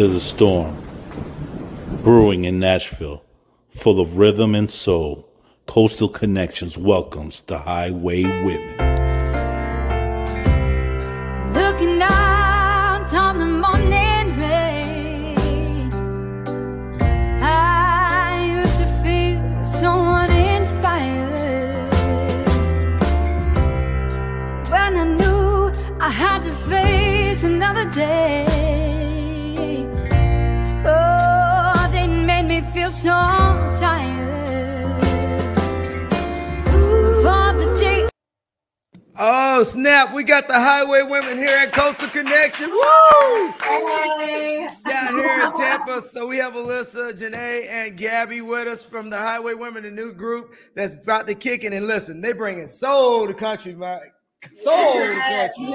There's a storm brewing in Nashville, full of rhythm and soul. Coastal Connections welcomes the Highway Women. Looking out on the morning rain, I used to feel so uninspired. When I knew I had to face another day, oh, they made me feel so tired. Oh, snap. We got the Highway Women here at Coastal Connection. Woo! Hey! Down here in Tampa. So we have Alyssa, Janae, and Gabby with us from the Highway Women, a new group that's about to kick it. And listen, they bringing soul to country, man. Soul to country.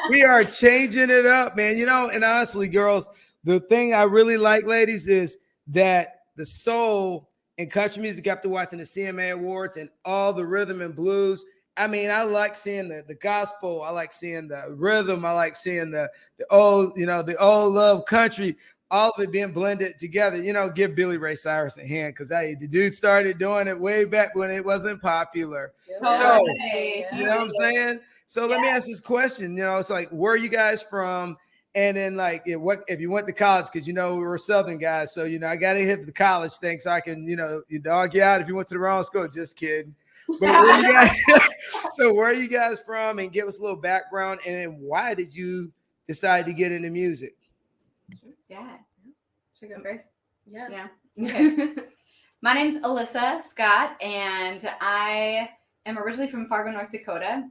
We are changing it up, man. You know, and honestly, girls, the thing I really like, ladies, is that the soul in country music, after watching the CMA Awards and all the rhythm and blues, I mean, I like seeing the gospel. I like seeing the rhythm. I like seeing the old, the old love country, all of it being blended together. Give Billy Ray Cyrus a hand, because the dude started doing it way back when it wasn't popular. Totally. So, you know what I'm saying? So let me ask this question. It's like, where are you guys from? And then, like, if you went to college, because we were Southern guys, so I got to hit the college thing so I can, you dog you out if you went to the wrong school. Just kidding. But where are you guys from? And give us a little background. And then why did you decide to get into music? Yeah. Should I go first? Yeah. Okay. My name's Alyssa Scott, and I am originally from Fargo, North Dakota.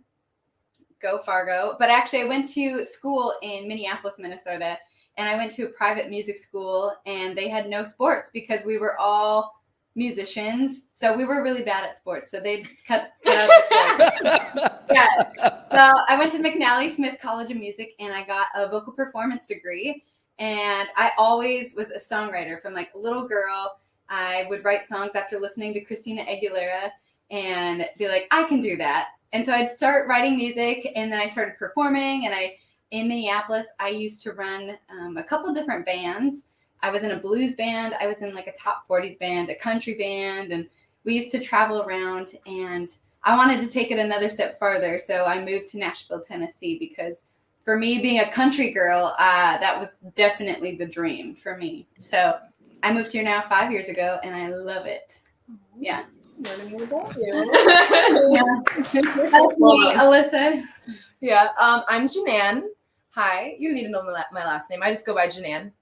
Go Fargo. But actually I went to school in Minneapolis, Minnesota, and I went to a private music school, and they had no sports because we were all musicians. So we were really bad at sports. So they cut out the sports. Yeah. So I went to McNally Smith College of Music, and I got a vocal performance degree. And I always was a songwriter from like a little girl. I would write songs after listening to Christina Aguilera and be like, I can do that. And so I'd start writing music, and then I started performing. And in Minneapolis, I used to run a couple different bands. I was in a blues band. I was in like a top 40s band, a country band. And we used to travel around, and I wanted to take it another step farther. So I moved to Nashville, Tennessee, because for me, being a country girl, that was definitely the dream for me. So I moved here now 5 years ago, and I love it. Yeah. Learning more about you. That's me, Alyssa. Yeah, I'm Janan. Hi. You don't need to know my last name. I just go by Janan.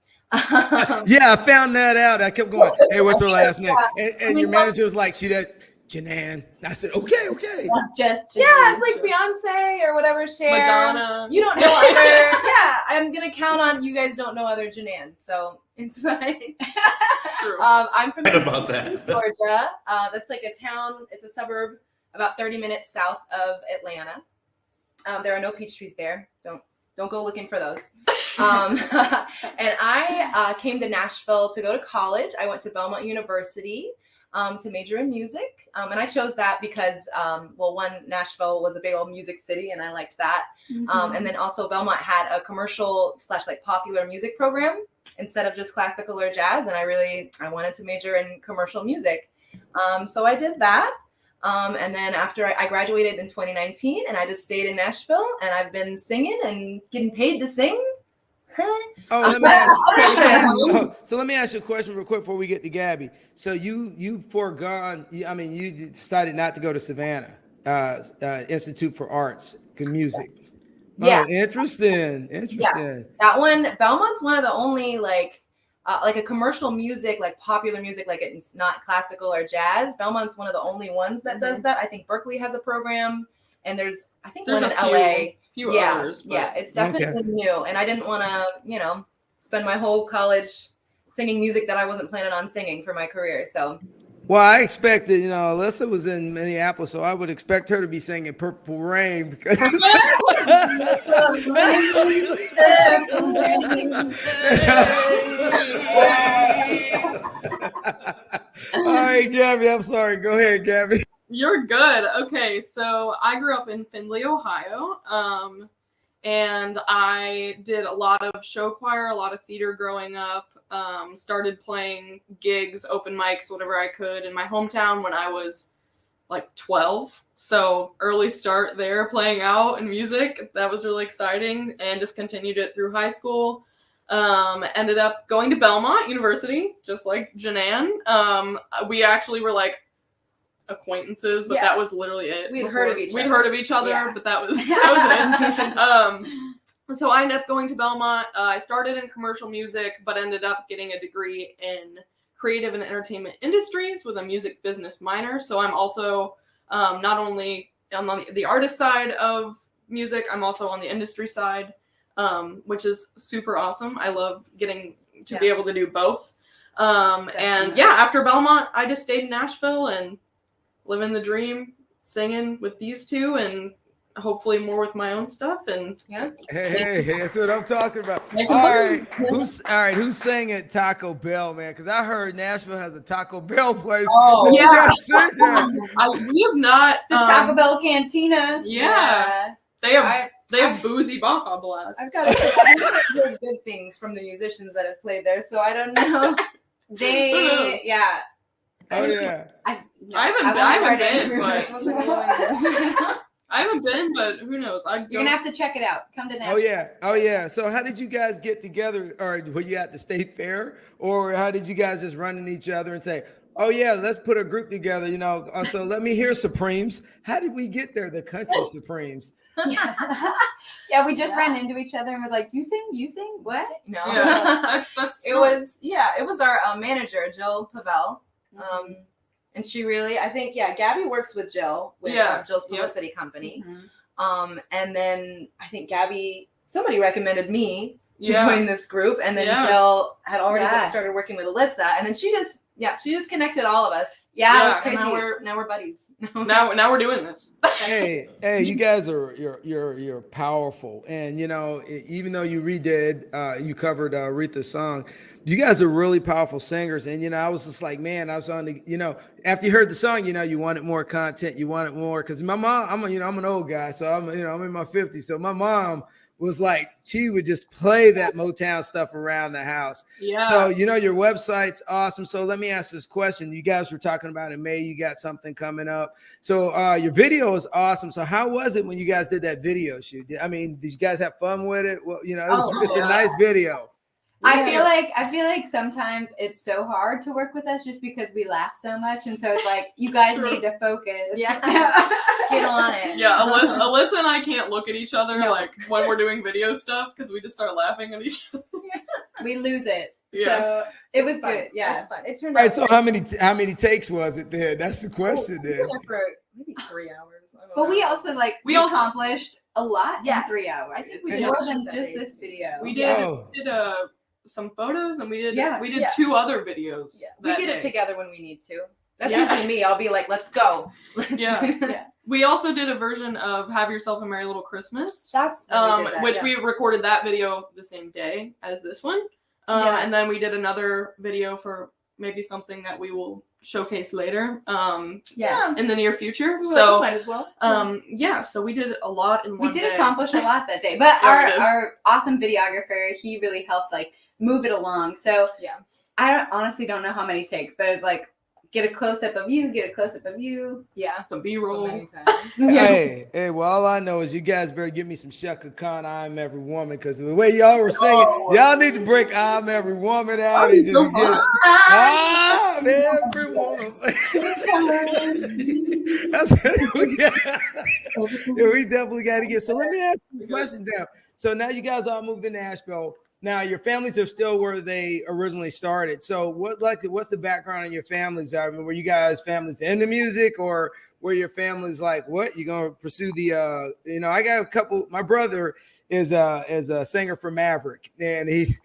Yeah, I found that out. I kept going, hey, what's her last name? And your manager was like, Janan. I said, okay. That's just Janan. Yeah, it's like Beyonce or whatever. Cher. Madonna. You don't know other. Yeah, I'm gonna count on you guys don't know other Janan, so it's fine. True. I'm from about that. Georgia. That's like a town. It's a suburb about 30 minutes south of Atlanta. There are no peach trees there. Don't go looking for those. And I came to Nashville to go to college. I went to Belmont University to major in music. And I chose that because, one, Nashville was a big old music city, and I liked that. Mm-hmm. And then also Belmont had a commercial / like popular music program instead of just classical or jazz. And I wanted to major in commercial music. So I did that. And then after I graduated in 2019, and I just stayed in Nashville, and I've been singing and getting paid to sing. Let me ask you a question real quick before we get to Gabby. So you decided not to go to Savannah Institute for Arts and Music. Yeah. Oh, interesting. Yeah. That one, Belmont's one of the only like a commercial music, like popular music, like it's not classical or jazz. Belmont's one of the only ones that does that. I think Berkeley has a program, and there's one in LA. Few others. But... Yeah, it's definitely new. And I didn't want to, spend my whole college singing music that I wasn't planning on singing for my career. So. Well, I expected, Alyssa was in Minneapolis, so I would expect her to be singing Purple Rain because. All right, Gabby, I'm sorry. Go ahead, Gabby. You're good. Okay, so I grew up in Findlay, Ohio. and I did a lot of show choir, a lot of theater growing up. Started playing gigs, open mics, whatever I could in my hometown when I was like 12. So early start there, playing out in music. That was really exciting, and just continued it through high school. Ended up going to Belmont University, just like Janan. We actually were like acquaintances, but that was literally it. We'd heard of each other. We'd heard of each other, but that was it. So I ended up going to Belmont. I started in commercial music, but ended up getting a degree in creative and entertainment industries with a music business minor. So I'm also not only on the artist side of music, I'm also on the industry side, which is super awesome. I love getting to be able to do both. And yeah, after Belmont, I just stayed in Nashville and living the dream, singing with these two, and hopefully more with my own stuff. And Hey, that's what I'm talking about. All right, who's saying at Taco Bell, man? Because I heard Nashville has a Taco Bell place. Oh, You guys sing there. we have not The Taco Bell Cantina. Yeah. They have boozy Baja Blast. I've got to say, I've heard good things from the musicians that have played there, so I don't know. They, yeah. Oh yeah. I haven't been, but who knows? You're gonna have to check it out. Come to Nashville. Oh yeah. So how did you guys get together, or were you at the state fair, or how did you guys just run into each other and say, oh yeah, let's put a group together, you know? So let me hear Supremes. How did we get there? The Country Supremes. Yeah, we just ran into each other and we're like, you sing? What? No. Yeah, that's it was our manager, Jill Pavel. And she really, I think, Gabby works with Jill with Jill's publicity company. Mm-hmm. And then I think somebody recommended me to join this group, and then Jill had already started working with Alyssa, and then she just connected all of us. Yeah, it was crazy. Now we're buddies. now we're doing this. Hey, you guys are you're powerful, and you know, even though you redid, you covered Aretha's song. You guys are really powerful singers, and you know, I was just like, man, I was on the, you know, after you heard the song, you know, you wanted more content, you wanted more, because my mom, I'm an old guy, so I'm in my 50s, so my mom was like, she would just play that Motown stuff around the house. Yeah. So, you know, your website's awesome. So let me ask this question. You guys were talking about in May, you got something coming up. So your video is awesome. So how was it when you guys did that video shoot? I mean, did you guys have fun with it? Well, you know, it's a nice video. I feel like sometimes it's so hard to work with us just because we laugh so much, and so it's like you guys need to focus. Yeah, get on it. Yeah, Alyssa and I can't look at each other like when we're doing video stuff because we just start laughing at each other. We lose it. Yeah. So it was good. Yeah, it's fun. It turned All out. right. So how many takes was it there? That's the question We there. were there for maybe 3 hours. I don't but know. we also accomplished a lot in 3 hours. I think we did more shoot than that just day. this video. We did some photos, and we did Yeah. 2 other videos. Yeah. We that get it day. together when we need to. That's Yeah. usually me. I'll be like, let's go. Yeah. We also did a version of Have Yourself a Merry Little Christmas, That's we recorded that video the same day as this one. And then we did another video for maybe something that we will showcase later in the near future. So might as well. So we did a lot in one We did day. accomplish a lot that day, but Yeah, we did. our awesome videographer, he really helped like move it along. So I honestly don't know how many takes, but it's like get a close up of you, get a close up of you. Yeah, some B-roll. so many times. Hey, well, all I know is you guys better give me some Shaka Khan, I'm Every Woman, because the way y'all were singing, y'all need to break I'm Every Woman out and just get I'm Every Woman. That's we definitely got to get. So let me ask you a question now. So now you guys all moved to Nashville. Now your families are still where they originally started. So what's the background on your families? I mean, were you guys families into music, or were your families like, what, you gonna pursue the I got a couple. My brother is a singer for Maverick, and he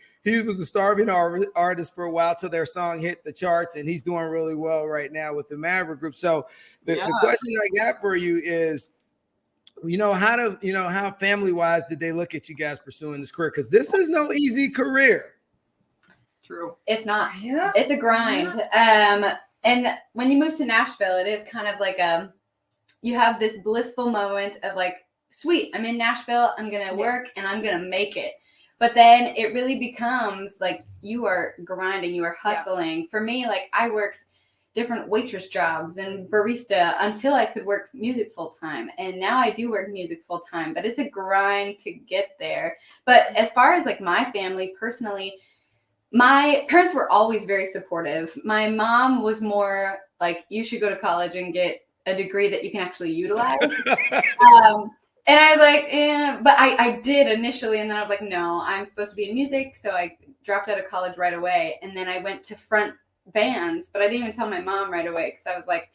was a starving artist for a while till their song hit the charts, and he's doing really well right now with the Maverick group. So the question I got for you is, how family-wise did they look at you guys pursuing this career? Because this is no easy career. True. It's not. Yeah. It's a grind. And when you move to Nashville, it is kind of like you have this blissful moment of like sweet, I'm in Nashville, I'm going to work and I'm going to make it. But then it really becomes like you are grinding, you are hustling. For me, like I worked different waitress jobs and barista until I could work music full time. And now I do work music full time, but it's a grind to get there. But as far as like my family personally, my parents were always very supportive. My mom was more like, you should go to college and get a degree that you can actually utilize. And I was like, but I did initially. And then I was like, no, I'm supposed to be in music. So I dropped out of college right away. And then I went to front bands, but I didn't even tell my mom right away because I was like,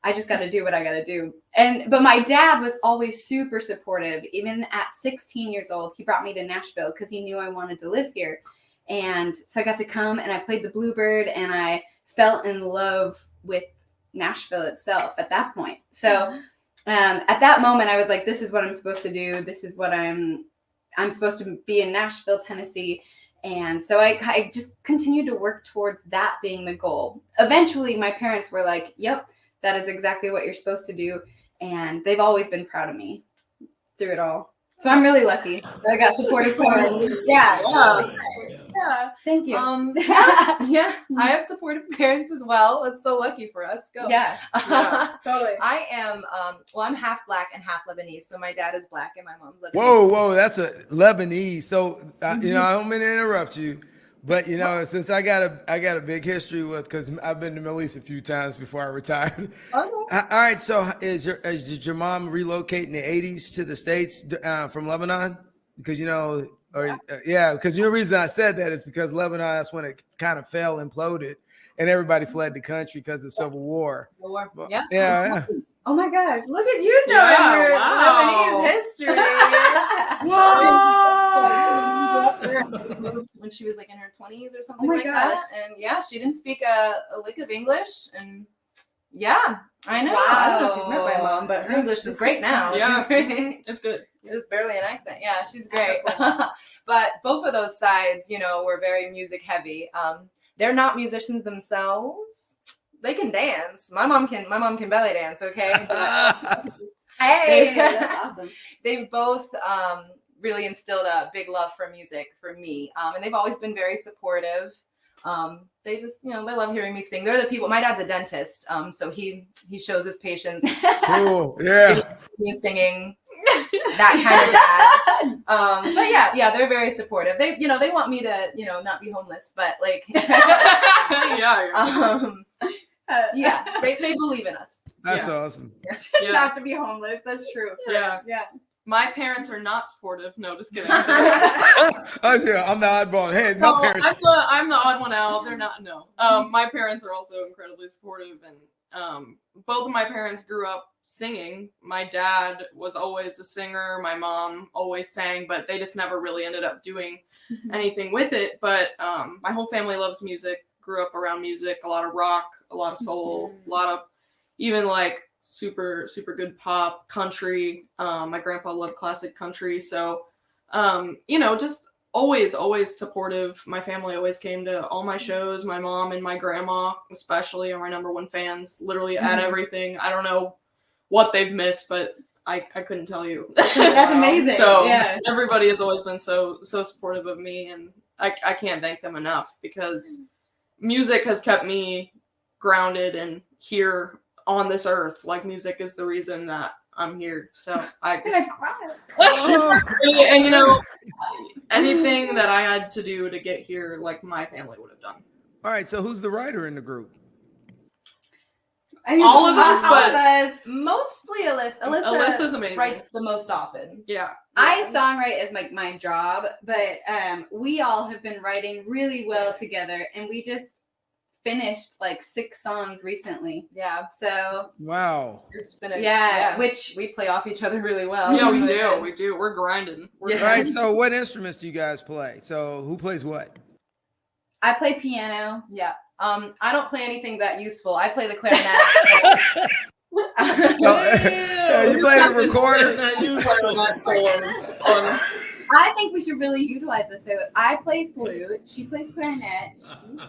I just got to do what I got to do. But my dad was always super supportive. Even at 16 years old, he brought me to Nashville because he knew I wanted to live here. And so I got to come and I played the Bluebird and I fell in love with Nashville itself at that point. So at that moment, I was like, this is what I'm supposed to do. This is what I'm supposed to be in Nashville, Tennessee. And so I just continued to work towards that being the goal. Eventually, my parents were like, yep, that is exactly what you're supposed to do. And they've always been proud of me through it all. So I'm really lucky that I got supportive parents. Yeah. Thank you. I have supportive parents as well. It's so lucky for us. Go. Yeah. Totally. I am, I'm half Black and half Lebanese. So my dad is Black and my mom's Lebanese. Whoa, that's a Lebanese. So, I don't mean to interrupt you, but since I got a big history with, because I've been to Middle East a few times before I retired. Okay. All right. So did your mom relocate in the 80s to the States from Lebanon? Because, because the reason I said that is because Lebanon, that's when it kind of fell, imploded, and everybody fled the country because of the Civil War. Yeah. Oh my God! Look at you knowing your Lebanese history. She moved when she was like in her 20s or something that, and she didn't speak a lick of English, and I know. Wow. I don't know if you've met my mom, but her English is great now. Yeah, Great. it's good. There's barely an accent. Yeah, she's great. But both of those sides, were very music heavy. They're not musicians themselves. They can dance. My mom can belly dance. Okay. Hey, that's awesome. They've both really instilled a big love for music for me, and they've always been very supportive. They just, they love hearing me sing. They're the people. My dad's a dentist, so he shows his patients. Cool. Yeah. Me singing. That kind of dad. But yeah, they're very supportive. They, they want me to, not be homeless, but like, they believe in us. That's awesome. Not to be homeless. That's true. Yeah. My parents are not supportive. No, just kidding. I'm the oddball. Hey, my parents. I'm the odd one out. They're not. No. My parents are also incredibly supportive, and both of my parents grew up singing. My dad was always a singer. My mom always sang, but they just never really ended up doing anything with it. But my whole family loves music. Grew up around music. A lot of rock, a lot of soul, a lot of even like super good pop, country. My grandpa loved classic country, so just always supportive. My family always came to all my shows. My mom and my grandma especially are my number one fans, literally at everything. I don't know what they've missed, but I couldn't tell you. That's amazing. So everybody has always been so supportive of me, and I can't thank them enough, because music has kept me grounded and here on this earth. Like, music is the reason that I'm here. So I just, and anything that I had to do to get here, like, my family would have done. All right, so who's the writer in the group? I mean, all of us, mostly Alyssa. Alyssa's amazing. Writes the most often. Yeah. I songwrite as my job, but we all have been writing really well together, and we just finished like 6 songs recently. Yeah. So wow. It's been which we play off each other really well. Yeah, we do. We're grinding. All right, so what instruments do you guys play? So who plays what? I play piano. Yeah. I don't play anything that useful. I play the clarinet. You play the recorder. I think we should really utilize this. So I play flute. She plays clarinet.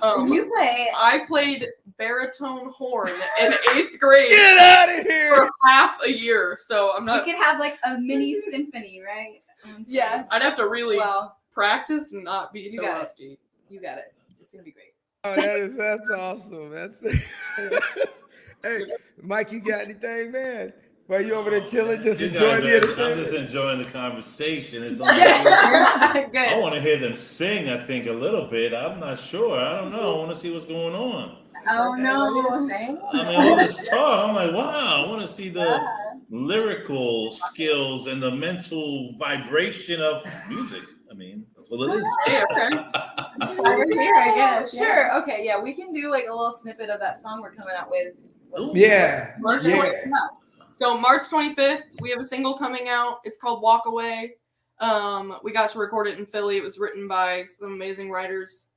You play. I played baritone horn in 8th grade. Get out of here! For half a year, so I'm not. We could have like a mini symphony, right? Yeah. I'd have to really Well, practice and not be You so got it. rusty. You got it. It's gonna be great. Oh, that's awesome. That's hey, Mike, you got anything, man? While you over there chilling, just You guys enjoying the I'm just entertainment. enjoying the conversation. It's only I good. want to hear them sing, I think, a little bit. I'm not sure. I don't know. I want to see what's going on. Oh no. Sing? I mean, all this talk, I'm like, wow, I want to see the lyrical skills and the mental vibration of music. I mean, that's what it is. Hey, okay. That's why we're here, I guess. Sure. Okay. Yeah, we can do like a little snippet of that song we're coming out with. Ooh. Yeah. March Yeah. 20th. So March 25th, we have a single coming out. It's called Walk Away. We got to record it in Philly. It was written by some amazing writers,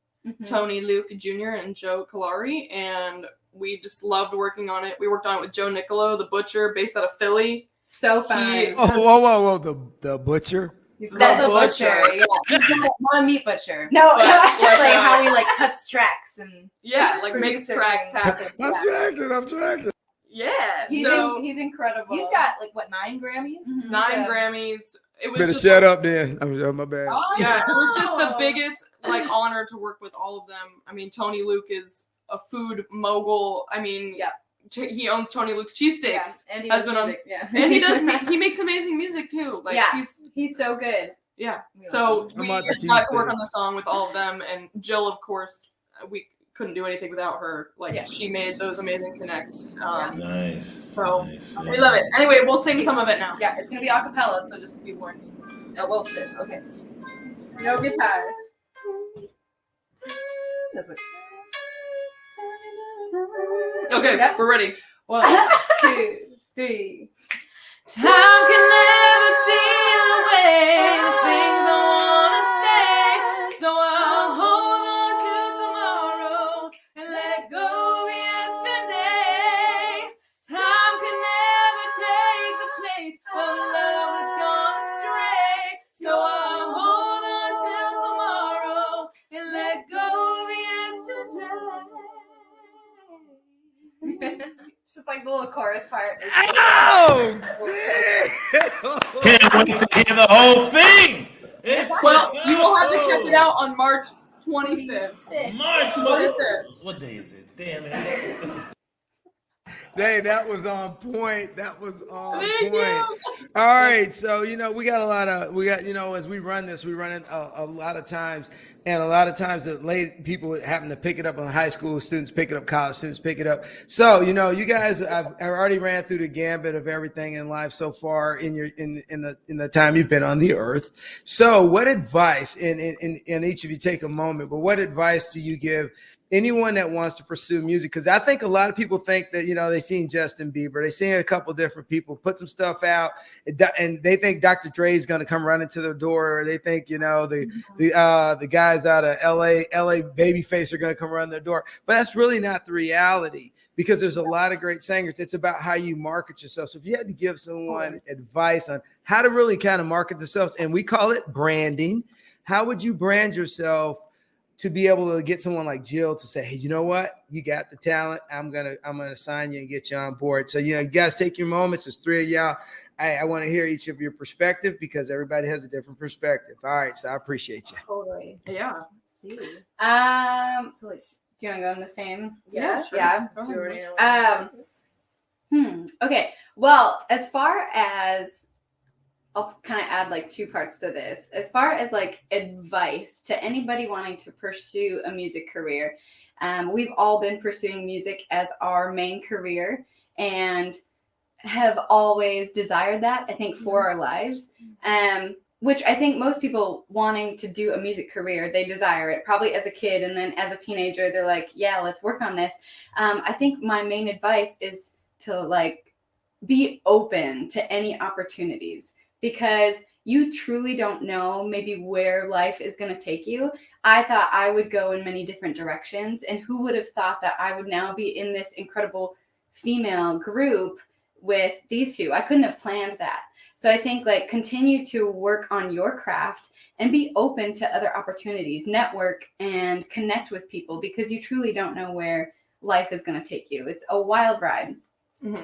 Tony Luke Jr. and Joe Kalari, and we just loved working on it. We worked on it with Joe Nicolo, the butcher, based out of Philly. So fun. Oh, whoa. The butcher. He's The called the butcher. butcher. Yeah. He's not a meat butcher. No, But, It's like, like how he like cuts tracks and Yeah, like makes Producer tracks thing. happen. I'm tracking. Yeah, he's, so he's incredible. he's got like what 9 Grammys? 9 So- Grammys. It was Better just shut like- up then. My bad. Oh, Yeah, it was just the wow. biggest like honor to work with all of them. I mean, Tony Luke is a food mogul. I mean, Yeah. He owns Tony Luke's Yeah, cheesesteaks, and he Has does been on- music. Yeah. and he makes amazing music too. Like Yeah. He's so good. yeah. We So love we I'm on the got to work cheesesteak. on the song with all of them, and Jill, of course, we couldn't do anything without her. Like Yeah. she made those amazing connects. Nice. So, nice. We love it. Anyway, we'll sing some of it now. Yeah, it's gonna be a cappella, so just be warned. Oh, well said. Okay. No guitar. That's what. Okay, Yep. we're ready. 1, 2, 3. Time can never steal away the things I wanna say, so I'll hold on to tomorrow and let go of yesterday. Time can never take the place of love that's gone astray, so I'll hold on till tomorrow and let go of yesterday. It's just like the little chorus part. Oh, damn. Can't wait to hear the whole thing. It's Well, you will have to check it out on March 25th. March. What is it? What day is it? Damn it. Hey, that was on point. That was on Thank point. you. All right, so we got as we run this, we run it a lot of times, and a lot of times the late people happen to pick it up on high school students, pick it up, college students pick it up. So you guys, I've already ran through the gambit of everything in life so far in the time you've been on the earth. So, what advice? And each of you take a moment, but what advice do you give anyone that wants to pursue music? Because I think a lot of people think that they seen Justin Bieber, they seen a couple different people put some stuff out, and they think Dr. Dre is going to come running to their door, or they think the guys out of LA Babyface are going to come run their door. But that's really not the reality, because there's a lot of great singers. It's about how you market yourself. So if you had to give someone advice on how to really kind of market themselves, and we call it branding, how would you brand yourself to be able to get someone like Jill to say, hey, you know what? You got the talent. I'm gonna sign you and get you on board. So you guys take your moments. There's 3 of y'all. I want to hear each of your perspective, because everybody has a different perspective. All right, so I appreciate you. Totally. Yeah. Let's see. So let's do you want to go in the same? Yeah, sure. Yeah. Go You ahead. already know. Okay. Well, as far as I'll kind of add like 2 parts to this. As far as like advice to anybody wanting to pursue a music career, we've all been pursuing music as our main career and have always desired that, I think, for our lives. Which I think most people wanting to do a music career, they desire it probably as a kid, and then as a teenager, they're like, yeah, let's work on this. I think my main advice is to like be open to any opportunities, because you truly don't know maybe where life is going to take you. I thought I would go in many different directions, and who would have thought that I would now be in this incredible female group with these two. I couldn't have planned that. So I think like continue to work on your craft and be open to other opportunities, network and connect with people, because you truly don't know where life is going to take you. It's a wild ride.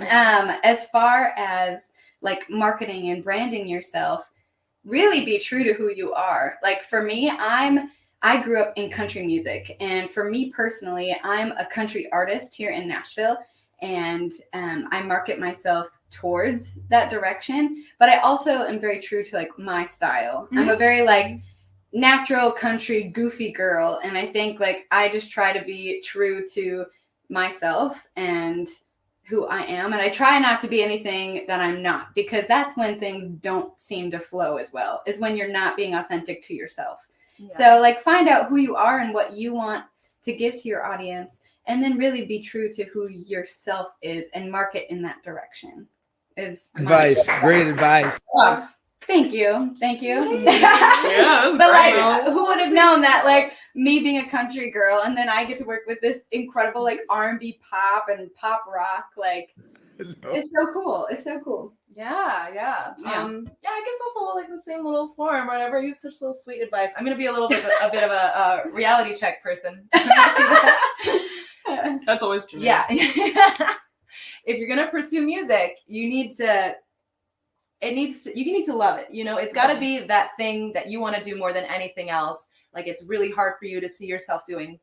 As far as like marketing and branding yourself, really be true to who you are. Like for me, I grew up in country music, and for me personally, I'm a country artist here in Nashville, and I market myself towards that direction. But I also am very true to like my style. I'm a very like natural country goofy girl, and I think like I just try to be true to myself and who I am, and I try not to be anything that I'm not, because that's when things don't seem to flow as well, is when you're not being authentic to yourself. So like find out who you are and what you want to give to your audience, and then really be true to who yourself is and market in that direction. Is Advice. Great advice. Oh, thank you. Yeah, but like, who would have known that, like me being a country girl, and then I get to work with this incredible like R&B pop and pop rock, like it's so cool. It's so cool. Yeah. I guess I'll follow like the same little form or whatever. You have such little sweet advice. I'm gonna be a bit of a reality check person. That's always true. Yeah. If you're gonna pursue music, you need to love it. You know, it's got to be that thing that you want to do more than anything else. Like it's really hard for you to see yourself doing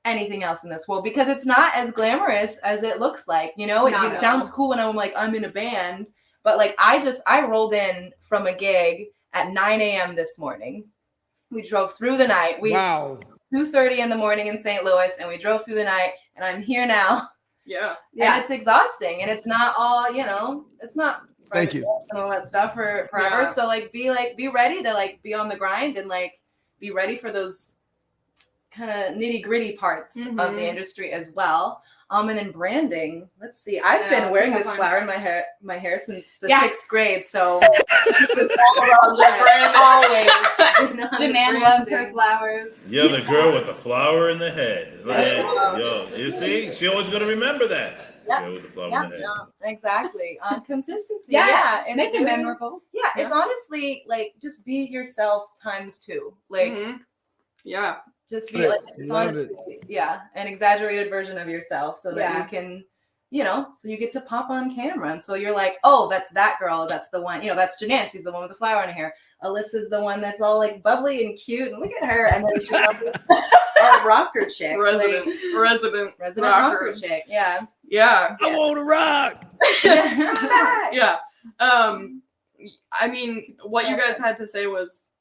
anything else in this world, because it's not as glamorous as it looks like. You know, it sounds cool when I'm like I'm in a band, but like I rolled in from a gig at 9 a.m. this morning. We drove through the night. 2:30 in the morning in St. Louis, and we drove through the night, and I'm here now. Yeah. And it's exhausting, and it's not all, you know, it's not Thank you and all that stuff for forever. Yeah. So like be ready to like be on the grind and like be ready for those kind of nitty gritty parts of the industry as well. And then branding. Let's see. I've been wearing this flower in my hair since the 6th grade. So always. Jaman loves her flowers. You're the girl with the flower in the head. Yo, you see, she always gonna remember that. Yep. Girl with the flower in the head. Exactly. Consistency. And make it really memorable. Yeah, it's honestly like just be yourself ×2. Like Yeah. just be like it's Love honestly, an exaggerated version of yourself, so that you can, you know, so you get to pop on camera, and so you're like, oh, that's that girl, that's the one, you know, that's Janan, she's the one with the flower in her hair. Alyssa's the one that's all like bubbly and cute, and look at her, and then she's a rocker chick, Resident rocker chick, yeah. Yeah. I want to rock. Yeah. I mean, what you guys had to say was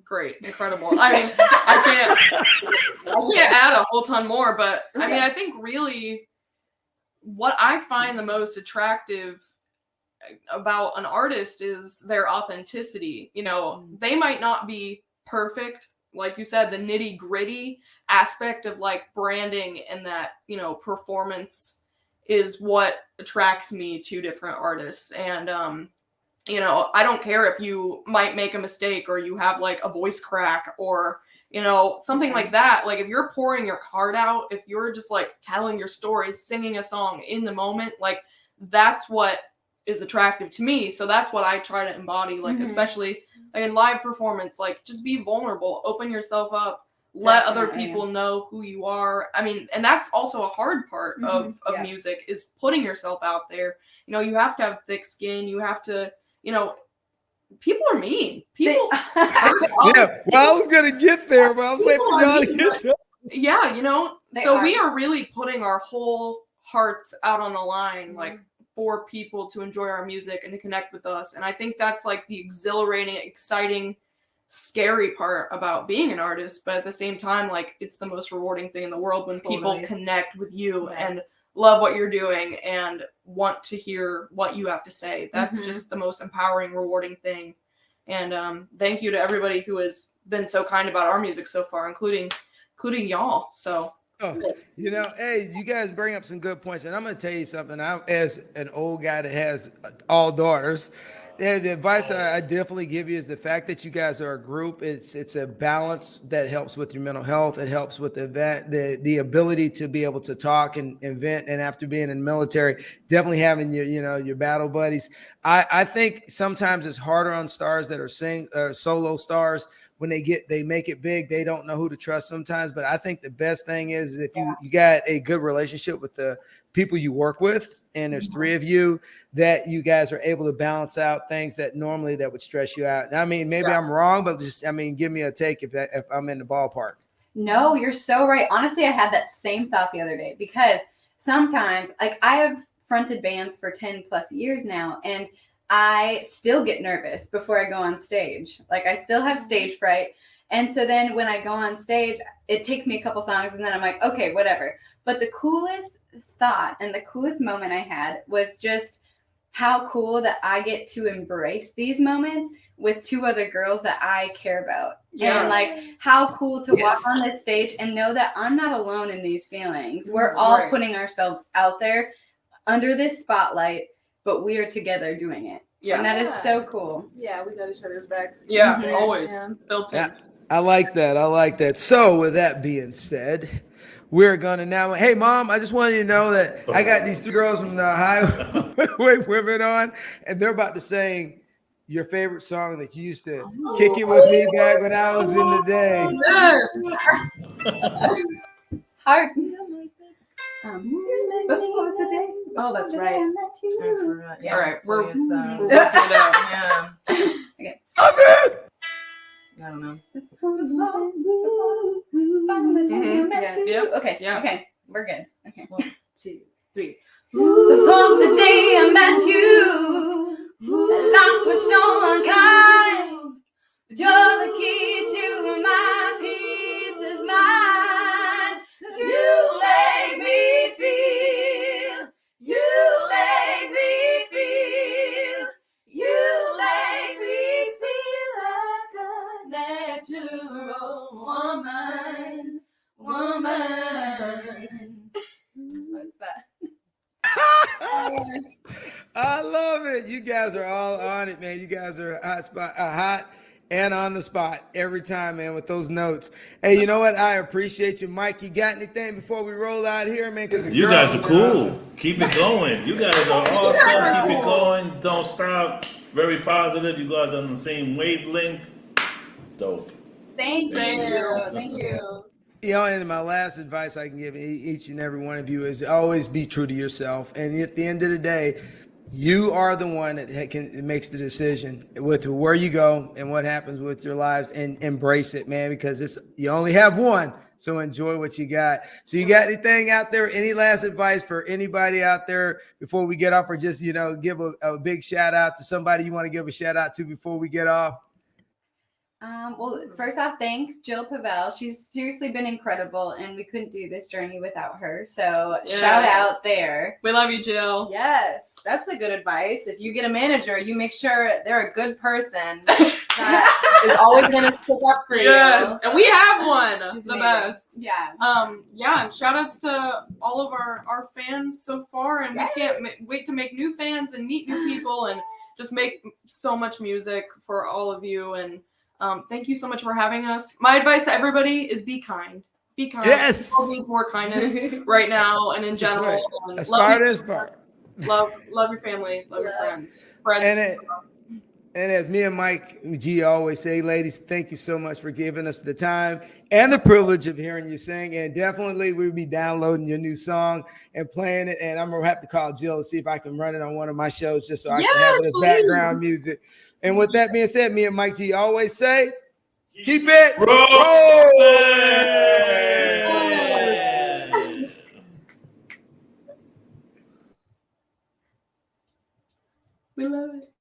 great, incredible. I mean, I can't add a whole ton more, but I mean, I think really what I find the most attractive about an artist is their authenticity. You know, they might not be perfect, like you said, the nitty gritty aspect of like branding and that, you know, performance is what attracts me to different artists. And you know, I don't care if you might make a mistake or you have like a voice crack or, you know, something like that. Like if you're pouring your heart out, if you're just like telling your story, singing a song in the moment, like that's what is attractive to me. So that's what I try to embody, like especially like in live performance, like just be vulnerable, open yourself up, let other people know who you are. I mean, and that's also a hard part of music, is putting yourself out there. You know, you have to have thick skin. You have to, you know, people are mean. People. Well, I was going to get there, but I was waiting for y'all to get there. Yeah, you know, we are really putting our whole hearts out on the line, like for people to enjoy our music and to connect with us. And I think that's like the exhilarating, exciting, scary part about being an artist. But at the same time, like it's the most rewarding thing in the world when people connect with you and love what you're doing and want to hear what you have to say. That's just the most empowering, rewarding thing. And thank you to everybody who has been so kind about our music so far, including y'all. So you know, hey, you guys bring up some good points, and I'm gonna tell you something. I'm, as an old guy that has all daughters, Yeah, the advice I definitely give you is the fact that you guys are a group. It's a balance that helps with your mental health. It helps with the ability to be able to talk and vent. And after being in the military, definitely having your battle buddies. I think sometimes it's harder on stars that are solo stars. When they make it big, they don't know who to trust sometimes. But I think the best thing is if you got a good relationship with the people you work with, and there's three of you, that you guys are able to balance out things that normally that would stress you out. I mean, maybe I'm wrong, but give me a take if I'm in the ballpark. No, you're so right. Honestly, I had that same thought the other day because sometimes, like, I have fronted bands for 10 plus years now, and I still get nervous before I go on stage. Like, I still have stage fright. And so then when I go on stage, it takes me a couple songs and then I'm like, okay, whatever. But the coolest thought and the coolest moment I had was just how cool that I get to embrace these moments with two other girls that I care about. Yeah. And like how cool to walk on this stage and know that I'm not alone in these feelings. We're all putting ourselves out there under this spotlight, but we are together doing it. Yeah. And that is so cool. Yeah, we got each other's backs. Yeah, always. Built in. Yeah, I like that. So with that being said, we're gonna now. Hey, Mom, I just wanted you to know that I got these 3 girls from the Highway Women on, and they're about to sing your favorite song that you used to kick it with me back when I was in the day. Heart. Before the day. Oh, that's right. I forgot. Yeah. All right, So we're it's, working it out. yeah. Okay. I don't know. Yeah. Okay. Yeah. Okay. We're good. Okay. 1, 2, 3. From the day I met you, life was so unkind. But you're the key to my peace of mind. You make me feel. You make me feel. You make me feel like a natural woman. What's that? I love it. You guys are all on it, man. You guys are hot and on the spot every time, man, with those notes. Hey, you know what? I appreciate you, Mike. You got anything before we roll out here, man? Because You guys are cool. Keep it going. You guys are awesome. Keep it going. Don't stop. Very positive. You guys are on the same wavelength. Dope. Thank you. Thank you. You know, and my last advice I can give each and every one of you is always be true to yourself. And at the end of the day, you are the one that makes the decision with where you go and what happens with your lives, and embrace it, man, because you only have one. So enjoy what you got. So you got anything out there? Any last advice for anybody out there before we get off, or just, give a big shout out to somebody you want to give a shout out to before we get off? Well, first off, thanks, Jill Pavel. She's seriously been incredible, and we couldn't do this journey without her. So shout out there. We love you, Jill. Yes, that's a good advice. If you get a manager, you make sure they're a good person that is always going to stick up for you. Yes, and we have one. She's the amazing. best. Yeah. Yeah, and shout outs to all of our fans so far, and we can't wait to make new fans and meet new people and just make so much music for all of you. And thank you so much for having us. My advice to everybody is be kind. Be kind. Yes. People need more kindness right now and in general. Right. And Aspire to inspire. love your family. Love your friends. And as me and Mike G always say, ladies, thank you so much for giving us the time and the privilege of hearing you sing. And definitely we'll be downloading your new song and playing it. And I'm going to have to call Jill to see if I can run it on one of my shows just so I can have it as background music. And with that being said, me and Mike G always say, keep it rolling. We love it.